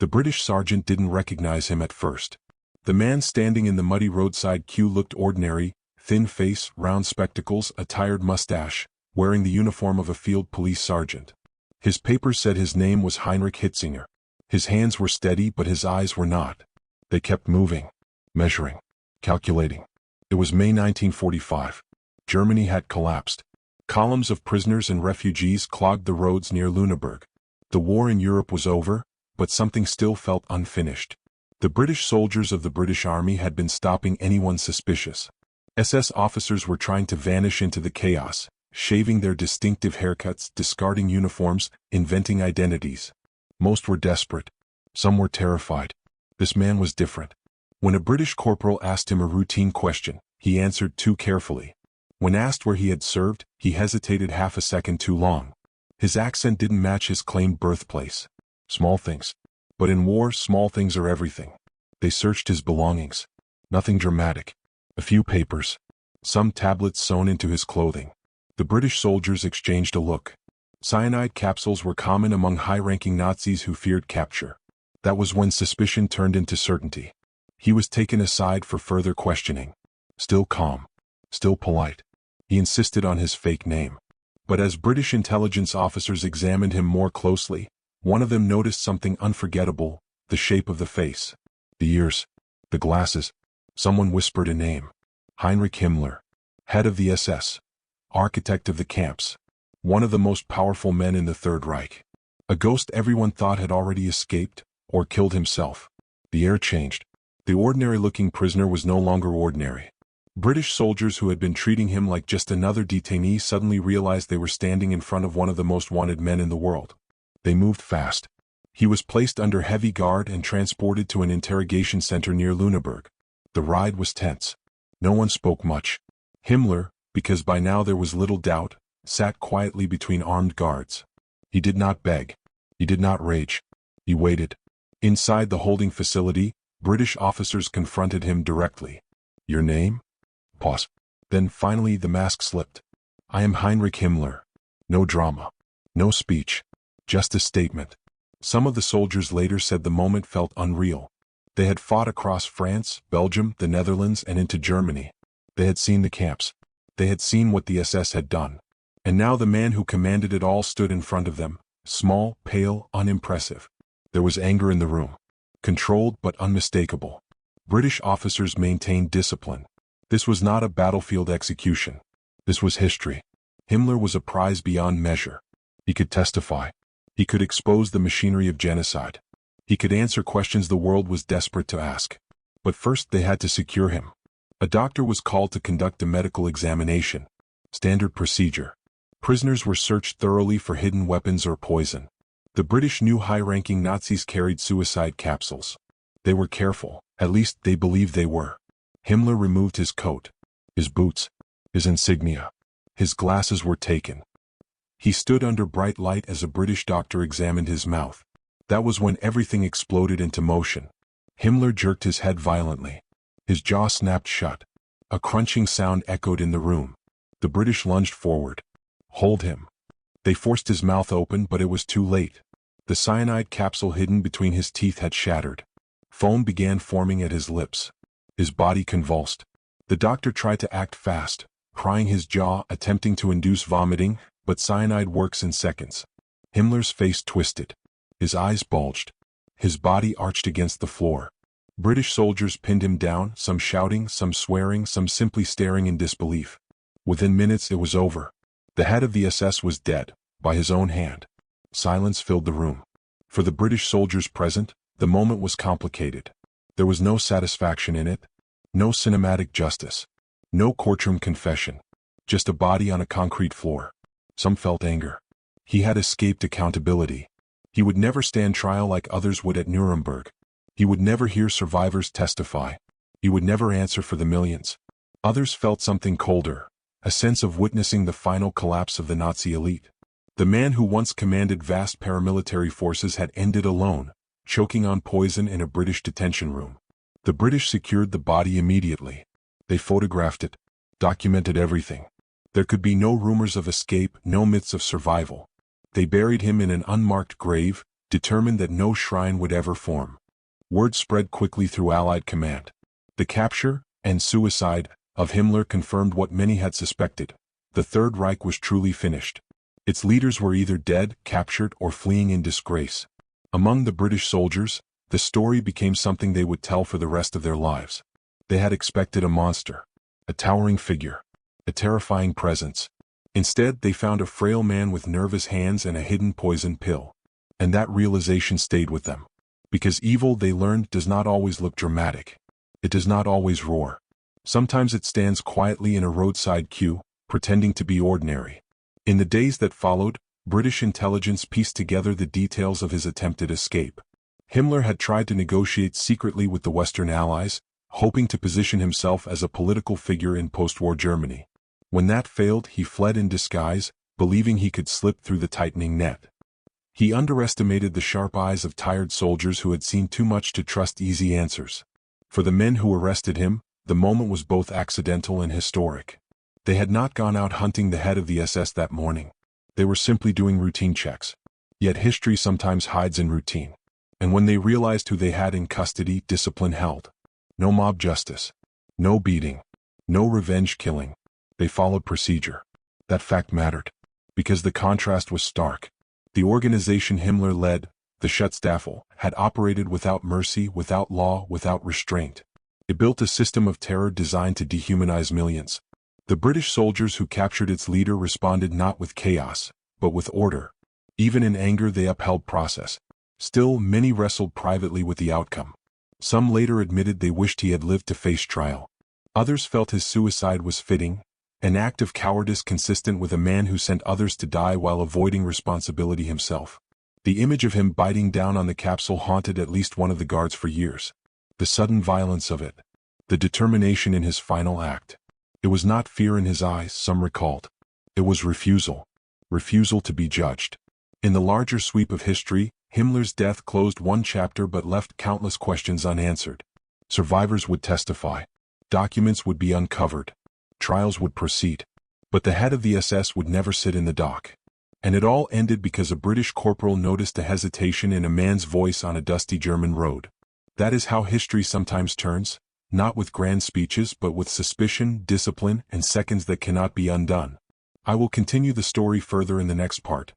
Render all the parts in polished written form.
The British sergeant didn't recognize him at first. The man standing in the muddy roadside queue looked ordinary, thin face, round spectacles, a tired mustache, wearing the uniform of a field police sergeant. His papers said his name was Heinrich Hitzinger. His hands were steady, but his eyes were not. They kept moving, measuring, calculating. It was May 1945. Germany had collapsed. Columns of prisoners and refugees clogged the roads near Lüneburg. The war in Europe was over, but something still felt unfinished. The British soldiers of the British Army had been stopping anyone suspicious. SS officers were trying to vanish into the chaos, shaving their distinctive haircuts, discarding uniforms, inventing identities. Most were desperate. Some were terrified. This man was different. When a British corporal asked him a routine question, he answered too carefully. When asked where he had served, he hesitated half a second too long. His accent didn't match his claimed birthplace. Small things. But in war, small things are everything. They searched his belongings. Nothing dramatic. A few papers. Some tablets sewn into his clothing. The British soldiers exchanged a look. Cyanide capsules were common among high-ranking Nazis who feared capture. That was when suspicion turned into certainty. He was taken aside for further questioning. Still calm. Still polite. He insisted on his fake name. But as British intelligence officers examined him more closely, one of them noticed something unforgettable: the shape of the face. The ears. The glasses. Someone whispered a name. Heinrich Himmler. Head of the SS. Architect of the camps. One of the most powerful men in the Third Reich. A ghost everyone thought had already escaped, or killed himself. The air changed. The ordinary-looking prisoner was no longer ordinary. British soldiers who had been treating him like just another detainee suddenly realized they were standing in front of one of the most wanted men in the world. They moved fast. He was placed under heavy guard and transported to an interrogation center near Lüneburg. The ride was tense. No one spoke much. Himmler, because by now there was little doubt, sat quietly between armed guards. He did not beg. He did not rage. He waited. Inside the holding facility, British officers confronted him directly. Your name? Pause. Then finally the mask slipped. I am Heinrich Himmler. No drama. No speech. Just a statement. Some of the soldiers later said the moment felt unreal. They had fought across France, Belgium, the Netherlands, and into Germany. They had seen the camps. They had seen what the SS had done. And now the man who commanded it all stood in front of them, small, pale, unimpressive. There was anger in the room. Controlled but unmistakable. British officers maintained discipline. This was not a battlefield execution. This was history. Himmler was a prize beyond measure. He could testify. He could expose the machinery of genocide. He could answer questions the world was desperate to ask. But first they had to secure him. A doctor was called to conduct a medical examination. Standard procedure. Prisoners were searched thoroughly for hidden weapons or poison. The British knew high-ranking Nazis carried suicide capsules. They were careful, at least they believed they were. Himmler removed his coat, his boots, his insignia. His glasses were taken. He stood under bright light as a British doctor examined his mouth. That was when everything exploded into motion. Himmler jerked his head violently. His jaw snapped shut. A crunching sound echoed in the room. The British lunged forward. Hold him. They forced his mouth open, but it was too late. The cyanide capsule hidden between his teeth had shattered. Foam began forming at his lips. His body convulsed. The doctor tried to act fast, prying his jaw, attempting to induce vomiting, but cyanide works in seconds. Himmler's face twisted. His eyes bulged. His body arched against the floor. British soldiers pinned him down, some shouting, some swearing, some simply staring in disbelief. Within minutes it was over. The head of the SS was dead, by his own hand. Silence filled the room. For the British soldiers present, the moment was complicated. There was no satisfaction in it, no cinematic justice, no courtroom confession, just a body on a concrete floor. Some felt anger. He had escaped accountability. He would never stand trial like others would at Nuremberg. He would never hear survivors testify. He would never answer for the millions. Others felt something colder, a sense of witnessing the final collapse of the Nazi elite. The man who once commanded vast paramilitary forces had ended alone, choking on poison in a British detention room. The British secured the body immediately. They photographed it, documented everything. There could be no rumors of escape, no myths of survival. They buried him in an unmarked grave, determined that no shrine would ever form. Word spread quickly through Allied command. The capture, and suicide, of Himmler confirmed what many had suspected. The Third Reich was truly finished. Its leaders were either dead, captured, or fleeing in disgrace. Among the British soldiers, the story became something they would tell for the rest of their lives. They had expected a monster, a towering figure, a terrifying presence. Instead, they found a frail man with nervous hands and a hidden poison pill. And that realization stayed with them. Because evil, they learned, does not always look dramatic. It does not always roar. Sometimes it stands quietly in a roadside queue, pretending to be ordinary. In the days that followed, British intelligence pieced together the details of his attempted escape. Himmler had tried to negotiate secretly with the Western Allies, hoping to position himself as a political figure in post-war Germany. When that failed, he fled in disguise, believing he could slip through the tightening net. He underestimated the sharp eyes of tired soldiers who had seen too much to trust easy answers. For the men who arrested him, the moment was both accidental and historic. They had not gone out hunting the head of the SS that morning. They were simply doing routine checks. Yet history sometimes hides in routine. And when they realized who they had in custody, discipline held. No mob justice. No beating. No revenge killing. They followed procedure. That fact mattered. Because the contrast was stark. The organization Himmler led, the Schutzstaffel, had operated without mercy, without law, without restraint. It built a system of terror designed to dehumanize millions. The British soldiers who captured its leader responded not with chaos, but with order. Even in anger, they upheld process. Still, many wrestled privately with the outcome. Some later admitted they wished he had lived to face trial. Others felt his suicide was fitting, an act of cowardice consistent with a man who sent others to die while avoiding responsibility himself. The image of him biting down on the capsule haunted at least one of the guards for years. The sudden violence of it. The determination in his final act. It was not fear in his eyes, some recalled. It was refusal. Refusal to be judged. In the larger sweep of history, Himmler's death closed one chapter but left countless questions unanswered. Survivors would testify. Documents would be uncovered. Trials would proceed. But the head of the SS would never sit in the dock. And it all ended because a British corporal noticed a hesitation in a man's voice on a dusty German road. That is how history sometimes turns, not with grand speeches but with suspicion, discipline, and seconds that cannot be undone. I will continue the story further in the next part.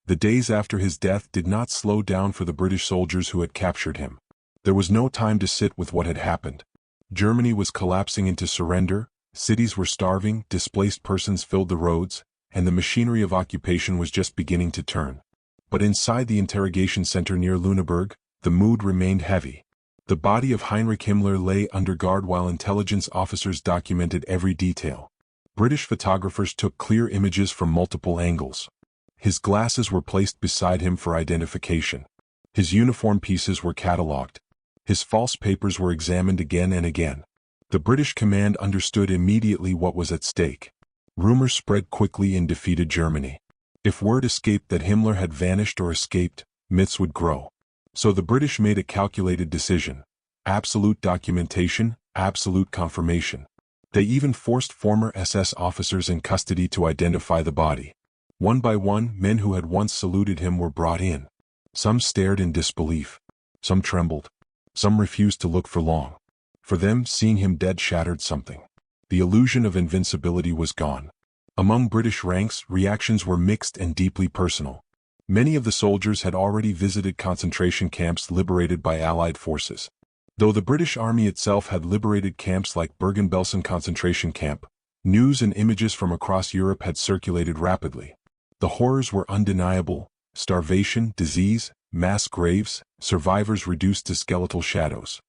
The days after his death did not slow down for the British soldiers who had captured him. There was no time to sit with what had happened. Germany was collapsing into surrender. Cities were starving, displaced persons filled the roads, and the machinery of occupation was just beginning to turn. But inside the interrogation center near Lüneburg, the mood remained heavy. The body of Heinrich Himmler lay under guard while intelligence officers documented every detail. British photographers took clear images from multiple angles. His glasses were placed beside him for identification. His uniform pieces were catalogued. His false papers were examined again and again. The British command understood immediately what was at stake. Rumors spread quickly in defeated Germany. If word escaped that Himmler had vanished or escaped, myths would grow. So the British made a calculated decision. Absolute documentation, absolute confirmation. They even forced former SS officers in custody to identify the body. One by one, men who had once saluted him were brought in. Some stared in disbelief. Some trembled. Some refused to look for long. For them, seeing him dead shattered something. The illusion of invincibility was gone. Among British ranks, reactions were mixed and deeply personal. Many of the soldiers had already visited concentration camps liberated by Allied forces. Though the British Army itself had liberated camps like Bergen-Belsen concentration camp, news and images from across Europe had circulated rapidly. The horrors were undeniable: starvation, disease, mass graves, survivors reduced to skeletal shadows.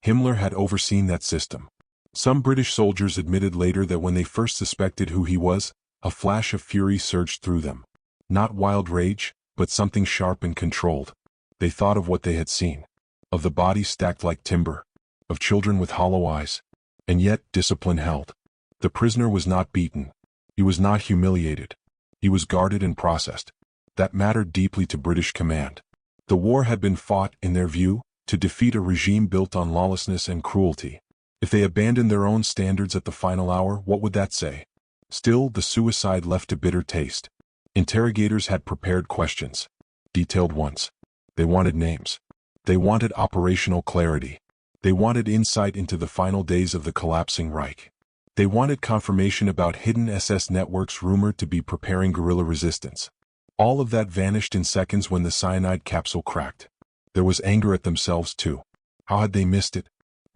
Himmler had overseen that system. Some British soldiers admitted later that when they first suspected who he was, a flash of fury surged through them. Not wild rage, but something sharp and controlled. They thought of what they had seen. Of the bodies stacked like timber. Of children with hollow eyes. And yet, discipline held. The prisoner was not beaten. He was not humiliated. He was guarded and processed. That mattered deeply to British command. The war had been fought, in their view, to defeat a regime built on lawlessness and cruelty. If they abandoned their own standards at the final hour, what would that say? Still, the suicide left a bitter taste. Interrogators had prepared questions. Detailed ones. They wanted names. They wanted operational clarity. They wanted insight into the final days of the collapsing Reich. They wanted confirmation about hidden SS networks rumored to be preparing guerrilla resistance. All of that vanished in seconds when the cyanide capsule cracked. There was anger at themselves too. How had they missed it?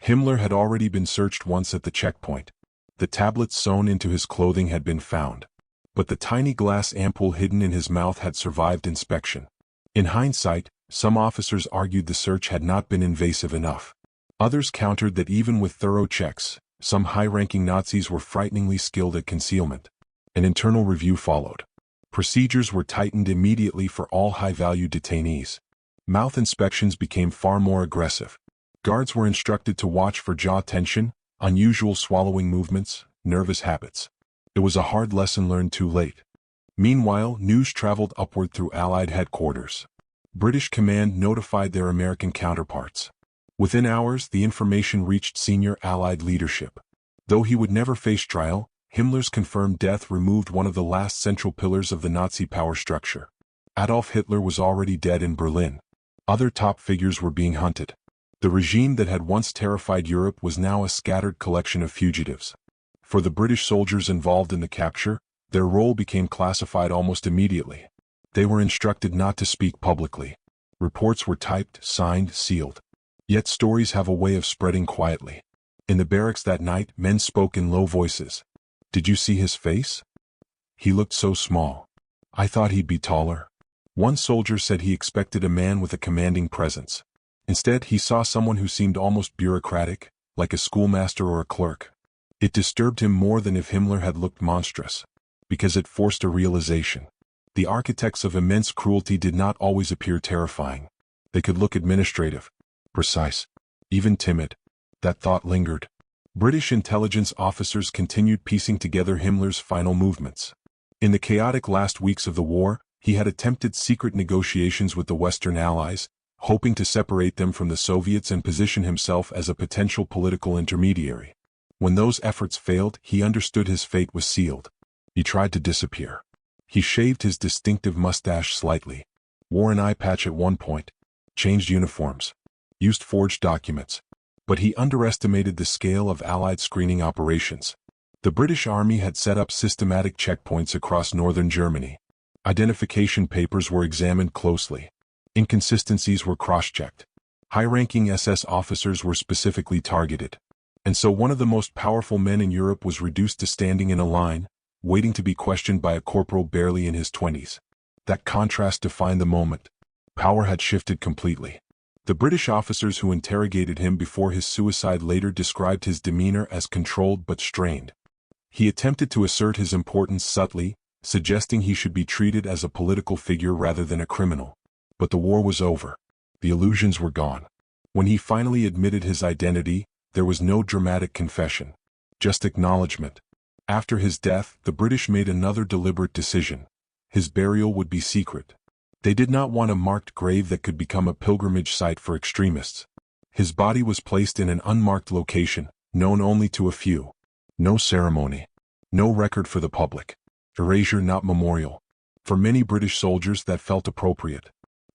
Himmler had already been searched once at the checkpoint. The tablets sewn into his clothing had been found. But the tiny glass ampoule hidden in his mouth had survived inspection. In hindsight, some officers argued the search had not been invasive enough. Others countered that even with thorough checks, some high-ranking Nazis were frighteningly skilled at concealment. An internal review followed. Procedures were tightened immediately for all high-value detainees. Mouth inspections became far more aggressive. Guards were instructed to watch for jaw tension, unusual swallowing movements, nervous habits. It was a hard lesson learned too late. Meanwhile, news traveled upward through Allied headquarters. British command notified their American counterparts. Within hours, the information reached senior Allied leadership. Though he would never face trial, Himmler's confirmed death removed one of the last central pillars of the Nazi power structure. Adolf Hitler was already dead in Berlin. Other top figures were being hunted. The regime that had once terrified Europe was now a scattered collection of fugitives. For the British soldiers involved in the capture, their role became classified almost immediately. They were instructed not to speak publicly. Reports were typed, signed, sealed. Yet stories have a way of spreading quietly. In the barracks that night, men spoke in low voices. "Did you see his face? He looked so small. I thought he'd be taller." One soldier said he expected a man with a commanding presence. Instead, he saw someone who seemed almost bureaucratic, like a schoolmaster or a clerk. It disturbed him more than if Himmler had looked monstrous, because it forced a realization. The architects of immense cruelty did not always appear terrifying. They could look administrative, precise, even timid. That thought lingered. British intelligence officers continued piecing together Himmler's final movements. In the chaotic last weeks of the war, he had attempted secret negotiations with the Western Allies, hoping to separate them from the Soviets and position himself as a potential political intermediary. When those efforts failed, he understood his fate was sealed. He tried to disappear. He shaved his distinctive mustache slightly, wore an eye patch at one point, changed uniforms, used forged documents. But he underestimated the scale of Allied screening operations. The British Army had set up systematic checkpoints across northern Germany. Identification papers were examined closely. Inconsistencies were cross-checked. High-ranking SS officers were specifically targeted. And so one of the most powerful men in Europe was reduced to standing in a line, waiting to be questioned by a corporal barely in his 20s. That contrast defined the moment. Power had shifted completely. The British officers who interrogated him before his suicide later described his demeanor as controlled but strained. He attempted to assert his importance subtly, suggesting he should be treated as a political figure rather than a criminal. But the war was over. The illusions were gone. When he finally admitted his identity, there was no dramatic confession. Just acknowledgement. After his death, the British made another deliberate decision. His burial would be secret. They did not want a marked grave that could become a pilgrimage site for extremists. His body was placed in an unmarked location, known only to a few. No ceremony. No record for the public. Erasure, not memorial. For many British soldiers that felt appropriate.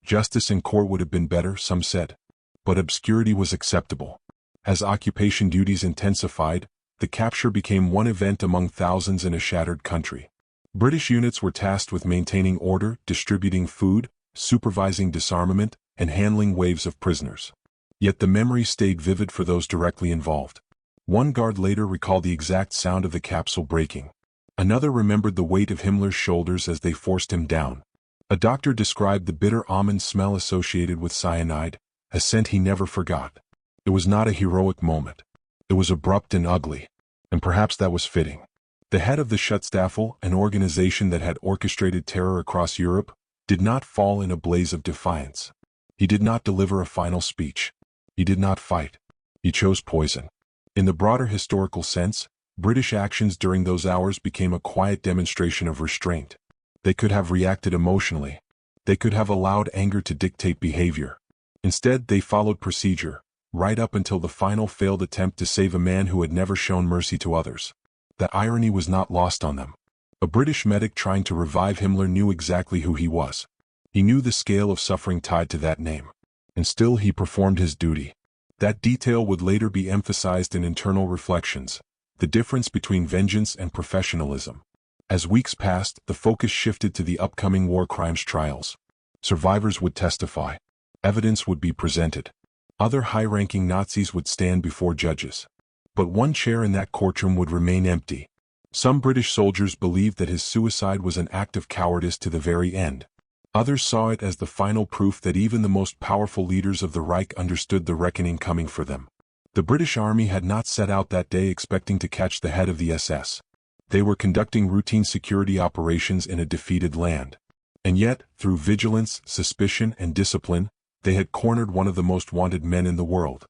Justice in court would have been better, some said. But obscurity was acceptable. As occupation duties intensified, the capture became one event among thousands in a shattered country. British units were tasked with maintaining order, distributing food, supervising disarmament, and handling waves of prisoners. Yet the memory stayed vivid for those directly involved. One guard later recalled the exact sound of the capsule breaking. Another remembered the weight of Himmler's shoulders as they forced him down. A doctor described the bitter almond smell associated with cyanide, a scent he never forgot. It was not a heroic moment. It was abrupt and ugly. And perhaps that was fitting. The head of the Schutzstaffel, an organization that had orchestrated terror across Europe, did not fall in a blaze of defiance. He did not deliver a final speech. He did not fight. He chose poison. In the broader historical sense, British actions during those hours became a quiet demonstration of restraint. They could have reacted emotionally. They could have allowed anger to dictate behavior. Instead, they followed procedure, right up until the final failed attempt to save a man who had never shown mercy to others. That irony was not lost on them. A British medic trying to revive Himmler knew exactly who he was. He knew the scale of suffering tied to that name. And still he performed his duty. That detail would later be emphasized in internal reflections, the difference between vengeance and professionalism. As weeks passed, the focus shifted to the upcoming war crimes trials. Survivors would testify. Evidence would be presented. Other high-ranking Nazis would stand before judges. But one chair in that courtroom would remain empty. Some British soldiers believed that his suicide was an act of cowardice to the very end. Others saw it as the final proof that even the most powerful leaders of the Reich understood the reckoning coming for them. The British Army had not set out that day expecting to catch the head of the SS. They were conducting routine security operations in a defeated land. And yet, through vigilance, suspicion, and discipline, they had cornered one of the most wanted men in the world.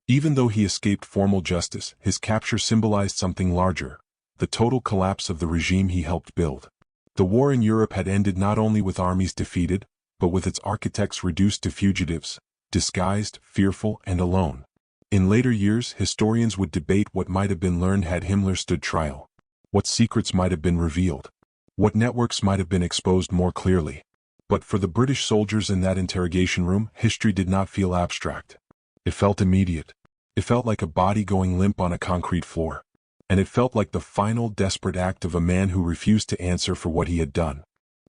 Even though he escaped formal justice, his capture symbolized something larger: the total collapse of the regime he helped build. The war in Europe had ended not only with armies defeated, but with its architects reduced to fugitives, disguised, fearful, and alone. In later years, historians would debate what might have been learned had Himmler stood trial. What secrets might have been revealed. What networks might have been exposed more clearly. But for the British soldiers in that interrogation room, history did not feel abstract. It felt immediate. It felt like a body going limp on a concrete floor. And it felt like the final desperate act of a man who refused to answer for what he had done.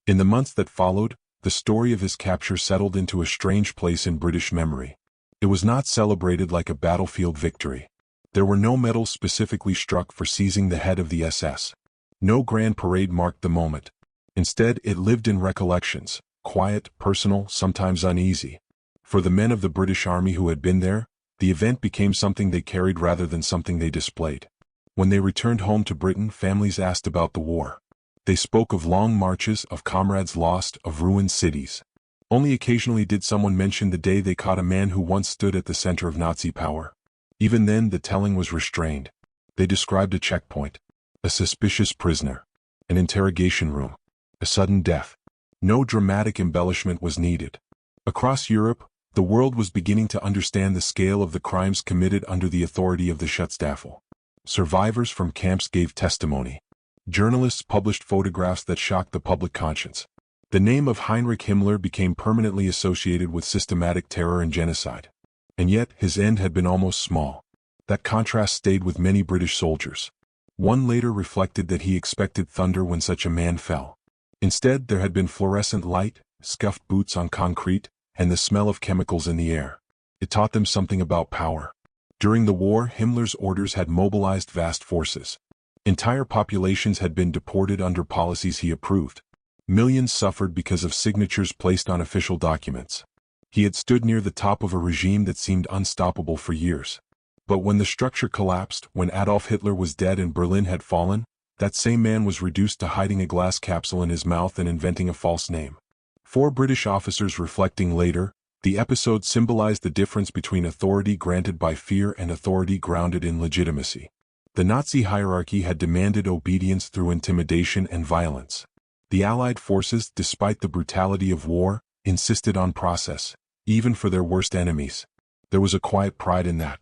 In the months that followed, the story of his capture settled into a strange place in British memory. It was not celebrated like a battlefield victory. There were no medals specifically struck for seizing the head of the SS. No grand parade marked the moment. Instead, it lived in recollections, quiet, personal, sometimes uneasy. For the men of the British Army who had been there, the event became something they carried rather than something they displayed. When they returned home to Britain, families asked about the war. They spoke of long marches, of comrades lost, of ruined cities. Only occasionally did someone mention the day they caught a man who once stood at the center of Nazi power. Even then, the telling was restrained. They described a checkpoint, a suspicious prisoner, an interrogation room, a sudden death. No dramatic embellishment was needed. Across Europe, the world was beginning to understand the scale of the crimes committed under the authority of the Schutzstaffel. Survivors from camps gave testimony. Journalists published photographs that shocked the public conscience. The name of Heinrich Himmler became permanently associated with systematic terror and genocide. And yet, his end had been almost small. That contrast stayed with many British soldiers. One later reflected that he expected thunder when such a man fell. Instead, there had been fluorescent light, scuffed boots on concrete, and the smell of chemicals in the air. It taught them something about power. During the war, Himmler's orders had mobilized vast forces. Entire populations had been deported under policies he approved. Millions suffered because of signatures placed on official documents. He had stood near the top of a regime that seemed unstoppable for years. But when the structure collapsed, when Adolf Hitler was dead and Berlin had fallen, that same man was reduced to hiding a glass capsule in his mouth and inventing a false name. 4 British officers reflecting later, the episode symbolized the difference between authority granted by fear and authority grounded in legitimacy. The Nazi hierarchy had demanded obedience through intimidation and violence. The Allied forces, despite the brutality of war, insisted on process, even for their worst enemies. There was a quiet pride in that.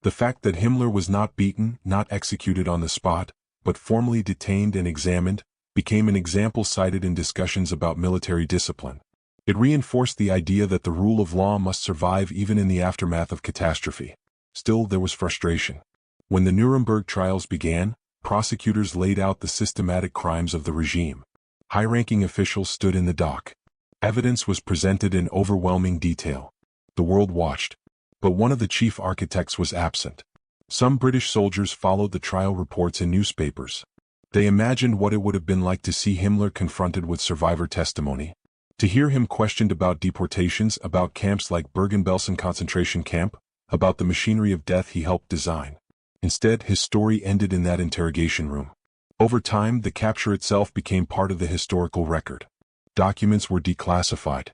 The fact that Himmler was not beaten, not executed on the spot, but formally detained and examined, became an example cited in discussions about military discipline. It reinforced the idea that the rule of law must survive even in the aftermath of catastrophe. Still, there was frustration. When the Nuremberg trials began, prosecutors laid out the systematic crimes of the regime. High-ranking officials stood in the dock. Evidence was presented in overwhelming detail. The world watched. But one of the chief architects was absent. Some British soldiers followed the trial reports in newspapers. They imagined what it would have been like to see Himmler confronted with survivor testimony. To hear him questioned about deportations, about camps like Bergen-Belsen concentration camp, about the machinery of death he helped design. Instead, his story ended in that interrogation room. Over time, the capture itself became part of the historical record. Documents were declassified.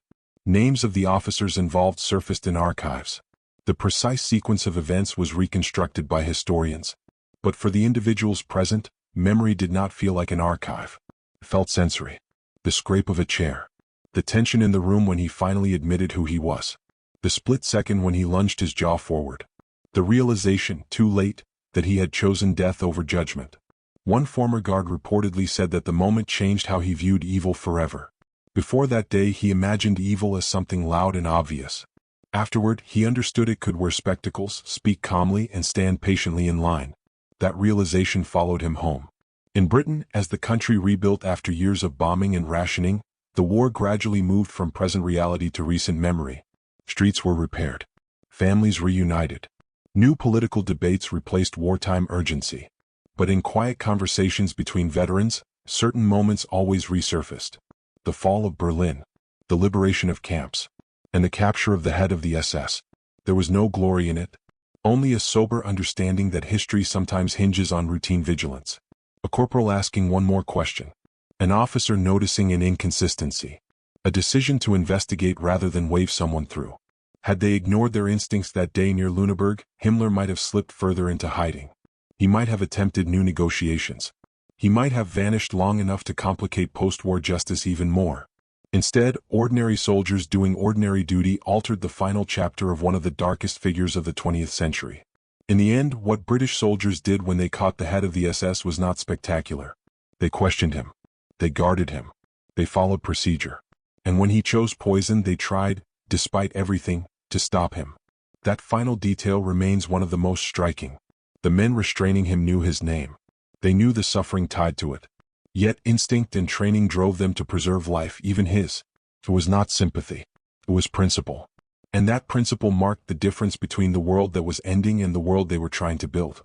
Names of the officers involved surfaced in archives. The precise sequence of events was reconstructed by historians. But for the individuals present, memory did not feel like an archive. It felt sensory. The scrape of a chair. The tension in the room when he finally admitted who he was. The split second when he lunged his jaw forward. The realization, too late, that he had chosen death over judgment. One former guard reportedly said that the moment changed how he viewed evil forever. Before that day he imagined evil as something loud and obvious. Afterward, he understood it could wear spectacles, speak calmly, and stand patiently in line. That realization followed him home. In Britain, as the country rebuilt after years of bombing and rationing, the war gradually moved from present reality to recent memory. Streets were repaired. Families reunited. New political debates replaced wartime urgency. But in quiet conversations between veterans, certain moments always resurfaced. The fall of Berlin, the liberation of camps, and the capture of the head of the SS. There was no glory in it, only a sober understanding that history sometimes hinges on routine vigilance. A corporal asking one more question. An officer noticing an inconsistency. A decision to investigate rather than wave someone through. Had they ignored their instincts that day near Lüneburg, Himmler might have slipped further into hiding. He might have attempted new negotiations. He might have vanished long enough to complicate post-war justice even more. Instead, ordinary soldiers doing ordinary duty altered the final chapter of one of the darkest figures of the 20th century. In the end, what British soldiers did when they caught the head of the SS was not spectacular. They questioned him. They guarded him. They followed procedure. And when he chose poison, they tried, despite everything, to stop him. That final detail remains one of the most striking. The men restraining him knew his name. They knew the suffering tied to it. Yet instinct and training drove them to preserve life, even his. It was not sympathy. It was principle. And that principle marked the difference between the world that was ending and the world they were trying to build.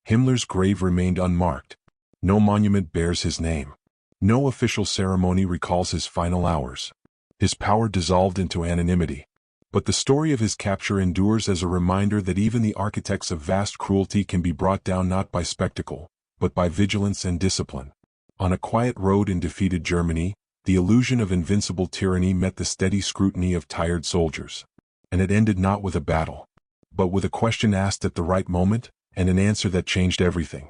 Himmler's grave remained unmarked. No monument bears his name. No official ceremony recalls his final hours. His power dissolved into anonymity. But the story of his capture endures as a reminder that even the architects of vast cruelty can be brought down not by spectacle, but by vigilance and discipline. On a quiet road in defeated Germany, the illusion of invincible tyranny met the steady scrutiny of tired soldiers. And it ended not with a battle, but with a question asked at the right moment, and an answer that changed everything.